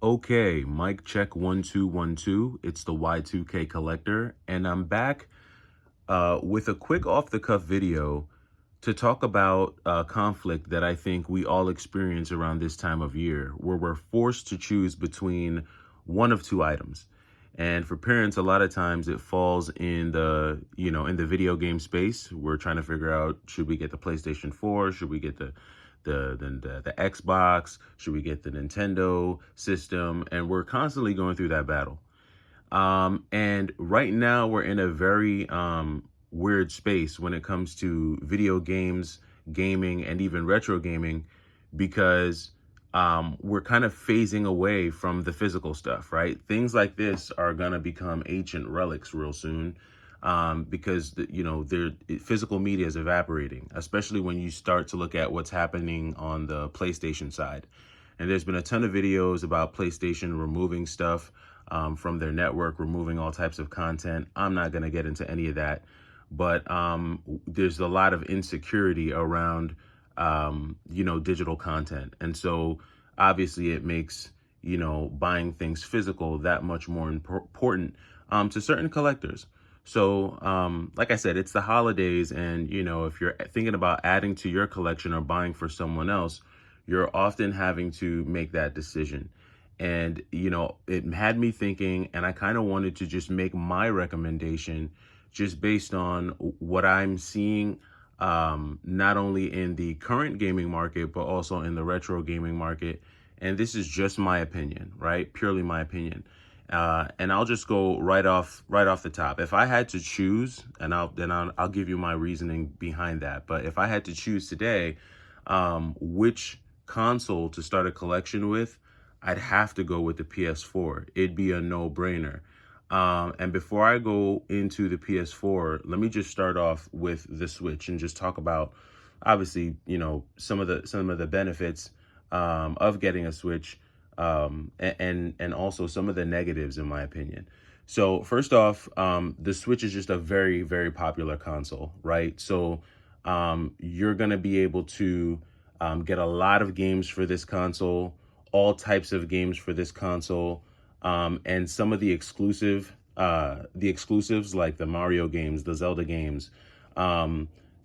Okay, mic check 1 2 1 2. It's the Y2K collector, and I'm back with a quick off the cuff video to talk about conflict that I think we all experience around this time of year, where we're forced to choose between one of two items. And for parents, a lot of times it falls in the video game space. We're trying to figure out, should we get the PlayStation 4? Should we get the Xbox? Should we get the Nintendo system? And we're constantly going through that battle. And right now we're in a very weird space when it comes to video games, gaming, and even retro gaming, because we're kind of phasing away from the physical stuff, right? Things like this are gonna become ancient relics real soon, because their physical media is evaporating, especially when you start to look at what's happening on the PlayStation side. And there's been a ton of videos about PlayStation removing stuff from their network, removing all types of content. I'm not going to get into any of that, but there's a lot of insecurity around, digital content. And so obviously it makes, buying things physical that much more important to certain collectors. So, like I said, it's the holidays, and, if you're thinking about adding to your collection or buying for someone else, you're often having to make that decision. And, it had me thinking, and I kind of wanted to just make my recommendation just based on what I'm seeing, not only in the current gaming market, but also in the retro gaming market. And this is just my opinion, right? Purely my opinion. And I'll just go right off the top. If I had to choose, and I'll give you my reasoning behind that. But if I had to choose today, which console to start a collection with, I'd have to go with the PS4. It'd be a no-brainer. And before I go into the PS4, let me just start off with the Switch and just talk about, obviously, some of the benefits of getting a Switch, and also some of the negatives, in my opinion. So first off, the Switch is just a very, very popular console, right? So you're gonna be able to get a lot of games for this console, all types of games for this console, and some of the exclusives like the Mario games, the Zelda games,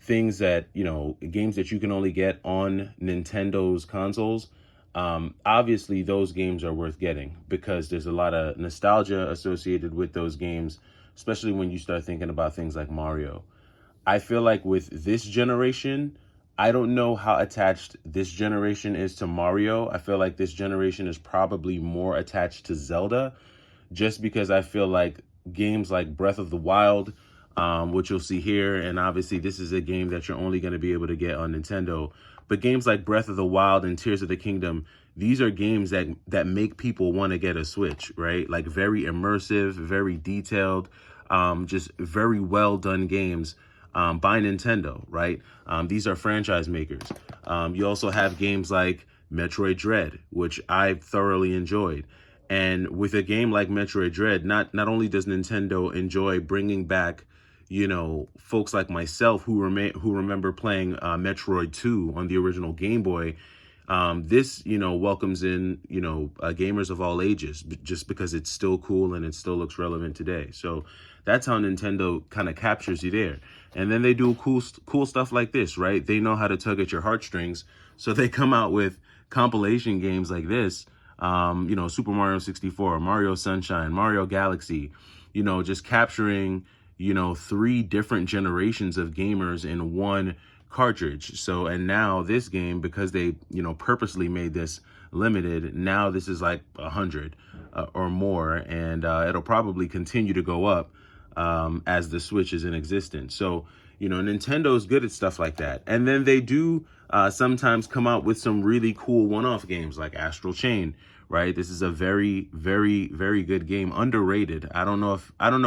things that, games that you can only get on Nintendo's consoles. Obviously those games are worth getting because there's a lot of nostalgia associated with those games, especially when you start thinking about things like Mario. I feel like with this generation, I don't know how attached this generation is to Mario. I feel like this generation is probably more attached to Zelda, just because I feel like games like Breath of the Wild, which you'll see here, and obviously this is a game that you're only going to be able to get on Nintendo, but games like Breath of the Wild and Tears of the Kingdom, these are games that make people want to get a Switch, right? Like very immersive, very detailed, just very well done games by Nintendo, right? These are franchise makers. You also have games like Metroid Dread, which I've thoroughly enjoyed. And with a game like Metroid Dread, not only does Nintendo enjoy bringing back, folks like myself who remember playing Metroid 2 on the original Game Boy. This, welcomes in, gamers of all ages, just because it's still cool and it still looks relevant today. So that's how Nintendo kind of captures you there. And then they do cool stuff like this, right? They know how to tug at your heartstrings. So they come out with compilation games like this, Super Mario 64, Mario Sunshine, Mario Galaxy, just capturing, 3 different generations of gamers in one cartridge. So, and now this game, because they, purposely made this limited, now this is like 100 or more, and it'll probably continue to go up as the Switch is in existence. So, Nintendo's good at stuff like that. And then they do sometimes come out with some really cool one-off games like Astral Chain, right? This is a very, very, very good game, underrated. I don't know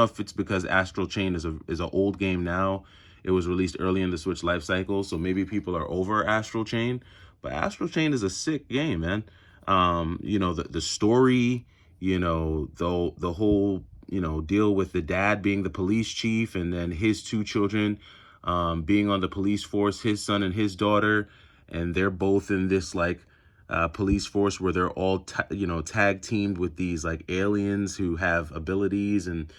if it's because Astral Chain is an old game now. It was released early in the Switch life cycle, so maybe people are over Astral Chain. But Astral Chain is a sick game, man. The story, the whole, deal with the dad being the police chief and then his 2 children being on the police force, his son and his daughter, and they're both in this like police force where they're all tag teamed with these like aliens who have abilities, and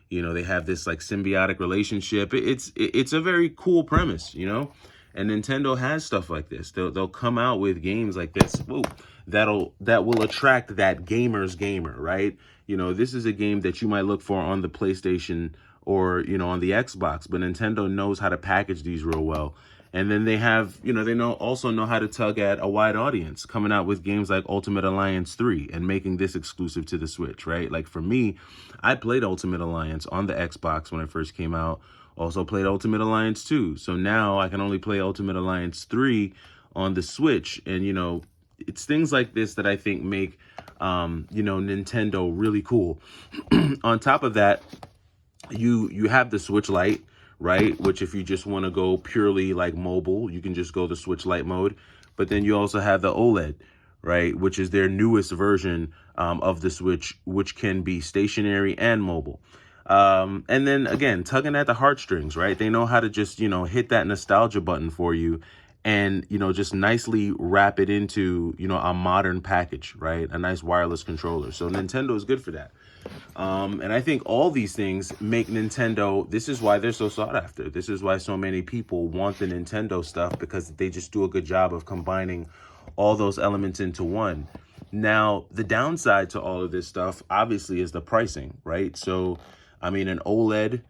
they have this like symbiotic relationship. It's a very cool premise, and Nintendo has stuff like this. They'll come out with games like this, whoa, that will attract that gamer's gamer, right? This is a game that you might look for on the PlayStation or on the Xbox, but Nintendo knows how to package these real well. And then they have, they also know how to tug at a wide audience, coming out with games like Ultimate Alliance 3 and making this exclusive to the Switch, right? Like for me, I played Ultimate Alliance on the Xbox when it first came out. Also played Ultimate Alliance 2. So now I can only play Ultimate Alliance 3 on the Switch. And, it's things like this that I think make, Nintendo really cool. On top of that, you have the Switch Lite, right? Which if you just want to go purely like mobile, you can just go the Switch Lite mode. But then you also have the OLED, right? Which is their newest version of the Switch, which can be stationary and mobile. And then again, tugging at the heartstrings, right? They know how to just, hit that nostalgia button for you and, just nicely wrap it into, a modern package, right? A nice wireless controller. So Nintendo is good for that. And I think all these things make Nintendo, this is why they're so sought after. This is why so many people want the Nintendo stuff, because they just do a good job of combining all those elements into one. Now, the downside to all of this stuff, obviously, is the pricing, right? So, I mean, an OLED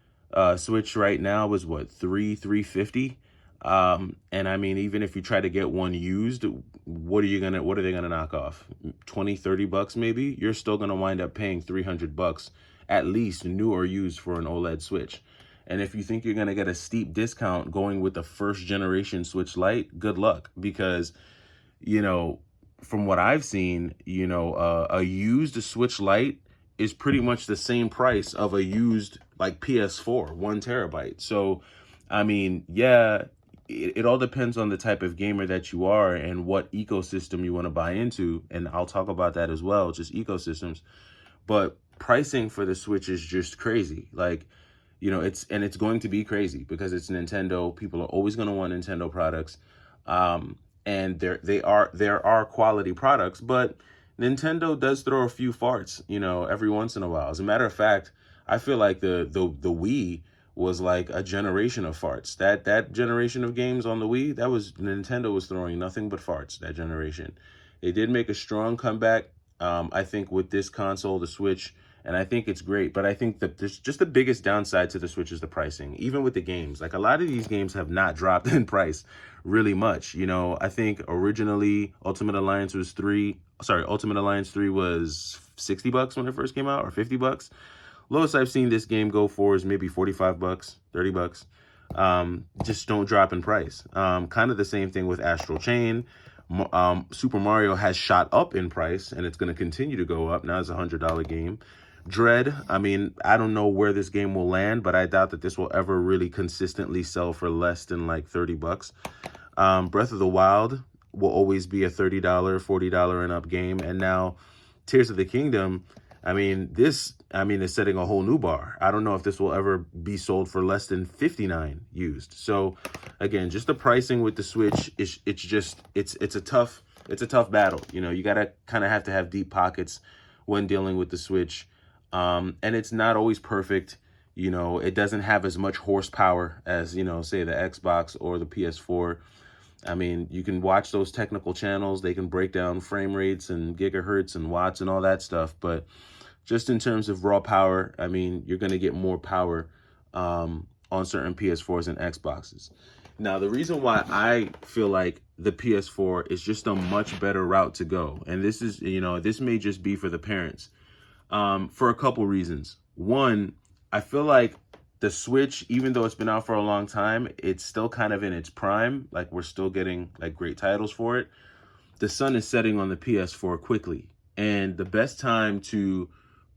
Switch right now is what, $350? And I mean, even if you try to get one used, what are they gonna knock off? 20, 30 bucks maybe? You're still gonna wind up paying 300 bucks at least, new or used, for an OLED Switch. And if you think you're gonna get a steep discount going with the first generation Switch Lite, good luck, because, from what I've seen, a used Switch Lite is pretty much the same price of a used like PS4, 1 terabyte. So, I mean, yeah, it all depends on the type of gamer that you are and what ecosystem you want to buy into. And I'll talk about that as well, just ecosystems. But pricing for the Switch is just crazy. Like, it's going to be crazy because it's Nintendo. People are always going to want Nintendo products. And there are quality products, but Nintendo does throw a few farts, every once in a while. As a matter of fact, I feel like the Wii was like a generation of farts. That generation of games on the Wii, Nintendo was throwing nothing but farts that generation. They did make a strong comeback, I think, with this console, the Switch, and I think it's great. But I think that there's just the biggest downside to the Switch is the pricing. Even with the games, like a lot of these games have not dropped in price really much. I think originally Ultimate Alliance 3 was 60 bucks when it first came out, or 50 bucks. Lowest I've seen this game go for is maybe 45 bucks, 30 bucks. Just don't drop in price. Kind of the same thing with Astral Chain. Super Mario has shot up in price, and it's going to continue to go up. Now it's a $100 game. Dread, I mean, I don't know where this game will land, but I doubt that this will ever really consistently sell for less than like 30 bucks. Breath of the Wild will always be a $30, $40 and up game. And now Tears of the Kingdom, is setting a whole new bar. I don't know if this will ever be sold for less than $59 used. So again, just the pricing with the Switch it's a tough battle. You gotta kind of have to have deep pockets when dealing with the Switch. And it's not always perfect. It doesn't have as much horsepower as, say the Xbox or the PS4. You can watch those technical channels. They can break down frame rates and gigahertz and watts and all that stuff. But just in terms of raw power, you're going to get more power on certain PS4s and Xboxes. Now, the reason why I feel like the PS4 is just a much better route to go, and this is, this may just be for the parents, for a couple reasons. One, I feel like the Switch, even though it's been out for a long time, it's still kind of in its prime. Like, we're still getting like great titles for it. The sun is setting on the PS4 quickly, and the best time to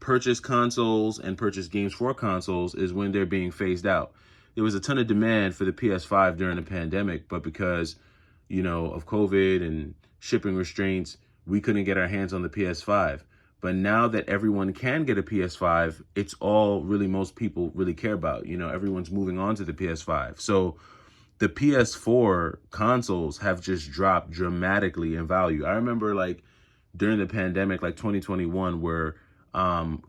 purchase consoles and purchase games for consoles is when they're being phased out. There was a ton of demand for the PS5 during the pandemic, but because, of COVID and shipping restraints, we couldn't get our hands on the PS5. But now that everyone can get a PS5, it's all really most people really care about. Everyone's moving on to the PS5. So the PS4 consoles have just dropped dramatically in value. I remember like during the pandemic, like 2021, where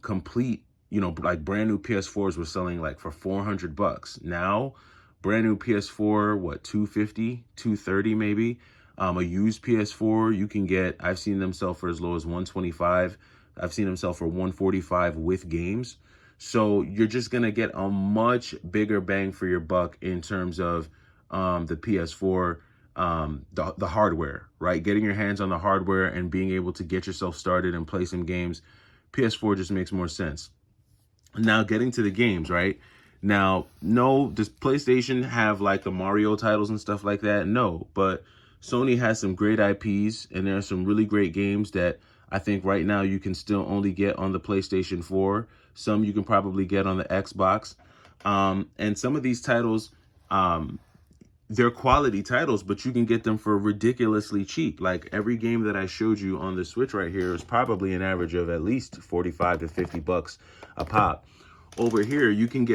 complete, like brand new PS4s were selling like for $400. Now, brand new PS4, what, 250, 230 maybe? A used PS4 you can get, I've seen them sell for as low as 125. I've seen them sell for 145 with games. So you're just gonna get a much bigger bang for your buck in terms of the PS4, the hardware, right? Getting your hands on the hardware and being able to get yourself started and play some games. PS4 just makes more sense. Now getting to the games, right? Now, no, does PlayStation have like the Mario titles and stuff like that? No, but Sony has some great IPs, and there are some really great games that I think right now you can still only get on the PlayStation 4. Some you can probably get on the Xbox. And some of these titles, they're quality titles, but you can get them for ridiculously cheap. Like every game that I showed you on the Switch right here is probably an average of at least 45 to 50 bucks a pop. Over here, you can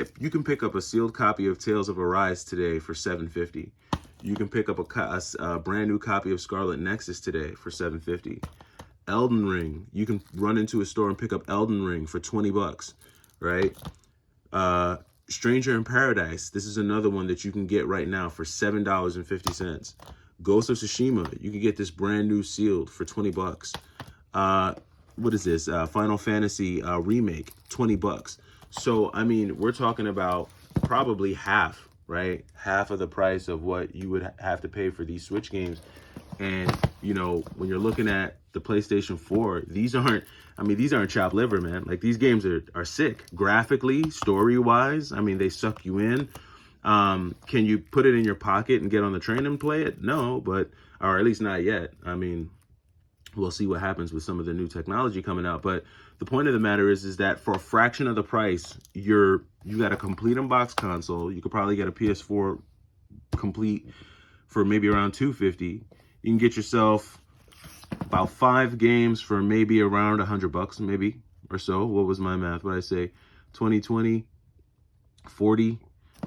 pick up a sealed copy of Tales of Arise today for $7.50. You can pick up a brand new copy of Scarlet Nexus today for $7.50. Elden Ring, you can run into a store and pick up Elden Ring for 20 bucks, right? Stranger in Paradise, this is another one that you can get right now for $7.50. Ghost of Tsushima, you can get this brand new sealed for 20 bucks. What is this? Final Fantasy remake, 20 bucks. So, I mean, we're talking about probably half, right? Half of the price of what you would have to pay for these Switch games. And, when you're looking at the PlayStation 4, these aren't chopped liver, man. Like, these games are sick. Graphically, story-wise, I mean, they suck you in. Can you put it in your pocket and get on the train and play it? No, or at least not yet. I mean, we'll see what happens with some of the new technology coming out. But the point of the matter is that for a fraction of the price, you got a complete unboxed console. You could probably get a PS4 complete for maybe around $250. You can get yourself about 5 games for maybe around $100, maybe, or so. What was my math? What did I say? 20, 40,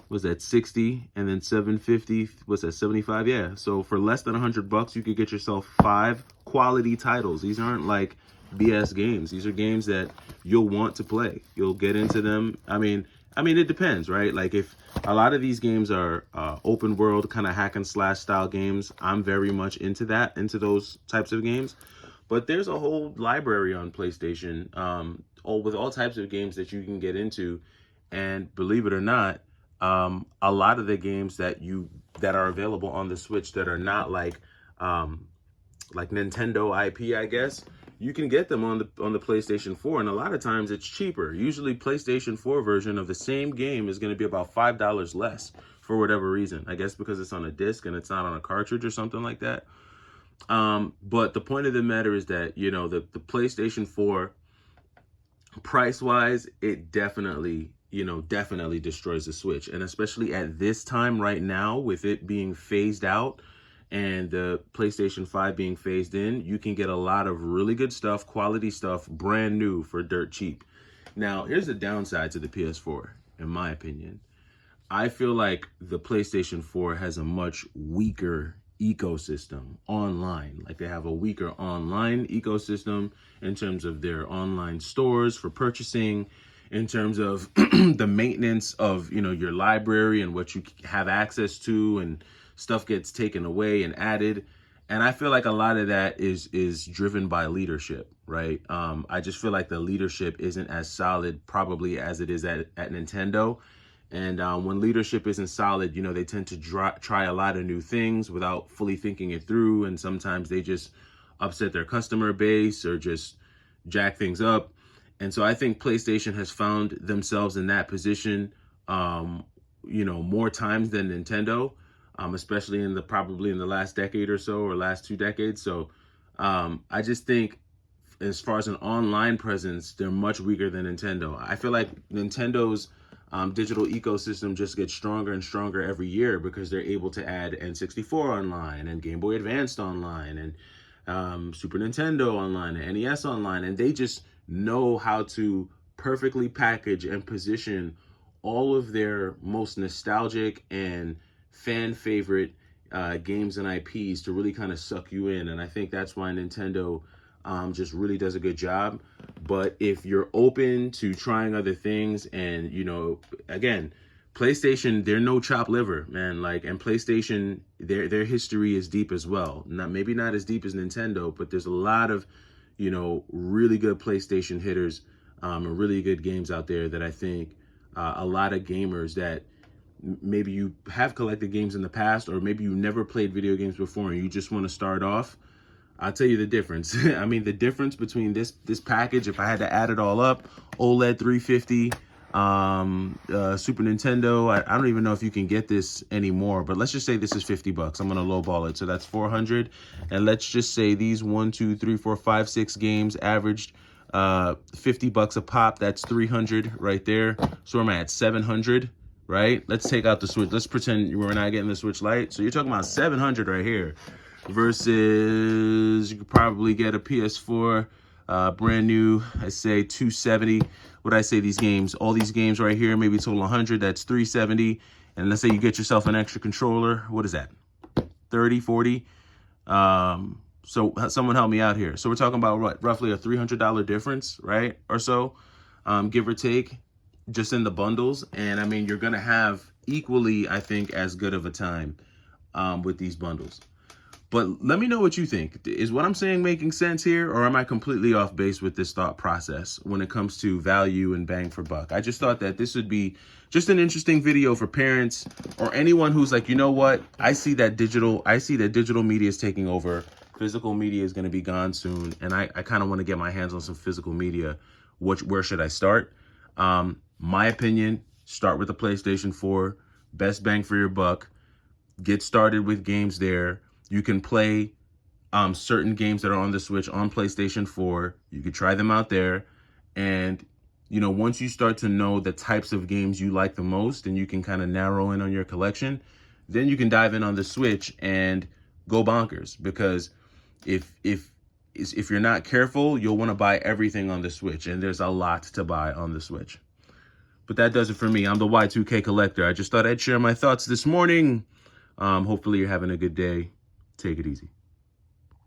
was that 60? And then 750, was that 75? Yeah. So for less than $100, you could get yourself 5 quality titles. These aren't like BS games. These are games that you'll want to play. You'll get into them. I mean, it depends, right? Like if a lot of these games are open world kind of hack and slash style games, I'm very much into those types of games. But there's a whole library on PlayStation, with all types of games that you can get into. And believe it or not, a lot of the games that are available on the Switch that are not like Nintendo IP, I guess, you can get them on the PlayStation 4, and a lot of times it's cheaper. Usually PlayStation 4 version of the same game is going to be about $5 less for whatever reason. I guess because it's on a disc and it's not on a cartridge or something like that. But the point of the matter is that, the PlayStation 4, price-wise, it definitely destroys the Switch. And especially at this time right now, with it being phased out, and the PlayStation 5 being phased in, you can get a lot of really good stuff, quality stuff, brand new for dirt cheap. Now, here's the downside to the PS4, in my opinion. I feel like the PlayStation 4 has a much weaker ecosystem online. Like they have a weaker online ecosystem in terms of their online stores for purchasing, in terms of the maintenance of, your library and what you have access to, and stuff gets taken away and added. And I feel like a lot of that is driven by leadership, right? I just feel like the leadership isn't as solid probably as it is at Nintendo. And when leadership isn't solid, they tend to try a lot of new things without fully thinking it through. And sometimes they just upset their customer base or just jack things up. And so I think PlayStation has found themselves in that position, more times than Nintendo. Especially probably in the last decade or so, or last 2 decades. So I just think as far as an online presence, they're much weaker than Nintendo. I feel like Nintendo's digital ecosystem just gets stronger and stronger every year because they're able to add N64 online and Game Boy Advanced online and Super Nintendo online and NES online. And they just know how to perfectly package and position all of their most nostalgic and fan favorite games and IPs to really kind of suck you in. And I think that's why Nintendo just really does a good job. But if you're open to trying other things, and again, PlayStation, they're no chopped liver, man. Like, and PlayStation, their history is deep as well. Maybe not as deep as Nintendo, but there's a lot of really good PlayStation hitters and really good games out there that I think a lot of gamers that maybe you have collected games in the past, or maybe you never played video games before and you just want to start off. I'll tell you the difference. I mean, the difference between this package, if I had to add it all up, OLED 350, Super Nintendo, I don't even know if you can get this anymore, but let's just say this is $50. I'm gonna lowball it, so that's 400. And let's just say these 1, 2, 3, 4, 5, 6 games averaged $50 a pop. That's 300 right there. So I'm at 700. Right? Let's take out the Switch. Let's pretend we're not getting the Switch Lite. So you're talking about 700 right here versus you could probably get a PS4 brand new, I say 270. What I say, these games, all these games right here, maybe total 100, that's 370. And let's say you get yourself an extra controller. What is that? 30, 40. So someone help me out here. So we're talking about what, roughly a $300 difference, right? Or so, give or take, just in the bundles. And I mean, you're gonna have equally, I think, as good of a time with these bundles. But let me know what you think. Is what I'm saying making sense here, or am I completely off base with this thought process when it comes to value and bang for buck? I just thought that this would be just an interesting video for parents or anyone who's like, you know what, I see that digital media is taking over. Physical media is going to be gone soon, and I kind of want to get my hands on some physical media. Where should I start? My opinion, start with the PlayStation 4, best bang for your buck. Get started with games there. You can play certain games that are on the Switch on PlayStation 4. You could try them out there. And, once you start to know the types of games you like the most, and you can kind of narrow in on your collection, then you can dive in on the Switch and go bonkers. Because if you're not careful, you'll want to buy everything on the Switch. And there's a lot to buy on the Switch. But that does it for me. I'm the Y2K Collector. I just thought I'd share my thoughts this morning. Hopefully you're having a good day. Take it easy.